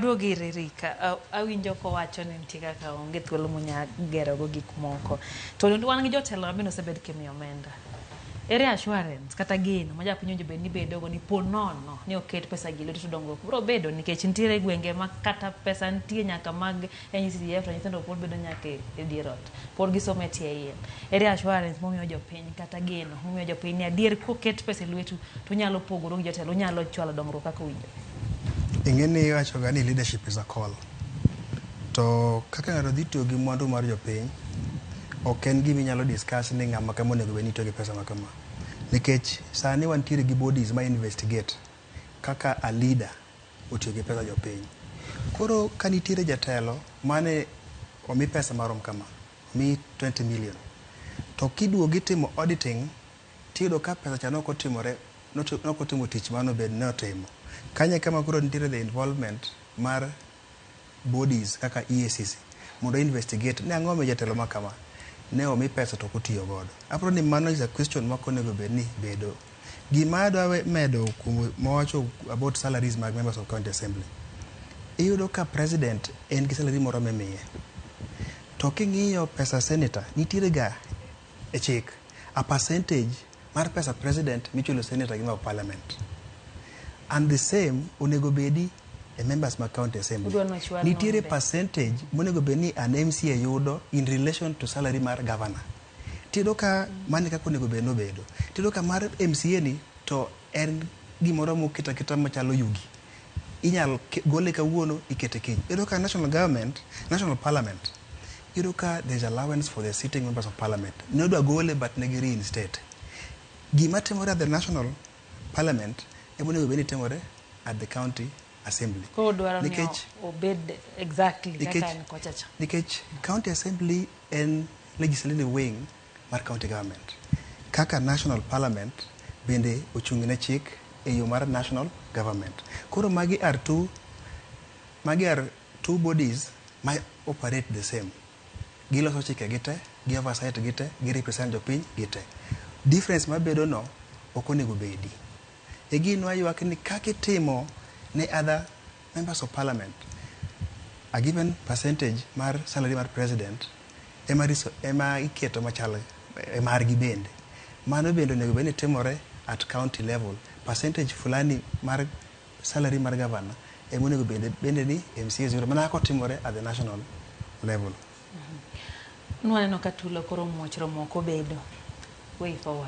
aduogi Rika, awinjo kowacho ni nitie kaka onge thuolo munya gero go gik moko. To wan gi jotelo mabende osebed kimiyo omenda. Ere assurance kata geno ma japiny onjo bed ni bedo go ni ponono ni oket pesa gi lwedo to dongruok biro bedo nikech nitiere gwenge ma kata pesa nitie nyaka mag NCDF to nyithindo pod bedo nyaka e dier ot. Pod gisomo e tie yien. Ere assurance momiyo jopiny kata geno momiyo jopiny ni adier koket pesa e lwetu to nyalo pogoro gi jotelo nyalo chwalo dongruok kaka owinjo. Ing'eni wacho ga ni leadership is a call. To kaka ng'ato dhi tiyo gi mwandu mar jopiny, ok en gima inyalo discuss ni ng'ama kama onego bed ni tiyo gi pesa makama. Nikech sani wantiere gi bodies ma investigate kaka a leader otiyo gi pesa jopiny. Koro ka nitiere jatelo mane omi pesa marom kama, omi 20 million, to kiduogi timo auditing, tiyudo ka pesa cha nokotimo tich mano bed ne otimo. Kanye kama koro nitiere the involvement mar bodies kaka EACC mondo investigate ne ang'o me jatelo makama ne omi pesa to kotiyo godo. Aparo ni mano is a question ma konego bed ni bedo. Gima adwa medo mawacho about salaries mag members of county assembly. Iyudo ka president en gi salary moro mimiye. To king'iyo pesa senator nitiere ga e chik a percentage mar pesa president michulo senator gi mag parliament. And the same onego bedi a members ma county assembly. Nitiere percentage monego bedi an MCA yudo in relation to salary mar governor. Tido ka mani kako onego bedi no bedo. Tido ka mar MCA ni to en gimoro moketa keta machalo yugi. Inyal gole kawuono ikete kiny. Tido ka national government, national parliament. Tido ka there's allowance for the sitting members of parliament. Nodwa gole but negi reinstate. Gima timore at the national parliament ebonego bedi timore at the county assembly. Nikech county assembly and legislative wing mar county government. Kaka national parliament bende ochung'ne chik e yo mar national government. Koro magi are two bodies ma operate the same. Giloso chike gite, gi oversight gite, gi represent jopiny gite. Difference mabedo no ok onego bedi. E gino ayuak ni kakitimo ne other members of parliament, a given percentage mar salary mar president ema iketo machal mar gi bende. Mano bende onego bedi timore at county level. Percentage fulani mar salary mar governor ema onego bende ni MCA zero mana kotimore at the national level. Nwaneno ka tulo koro muochro moko bedo. Way forward.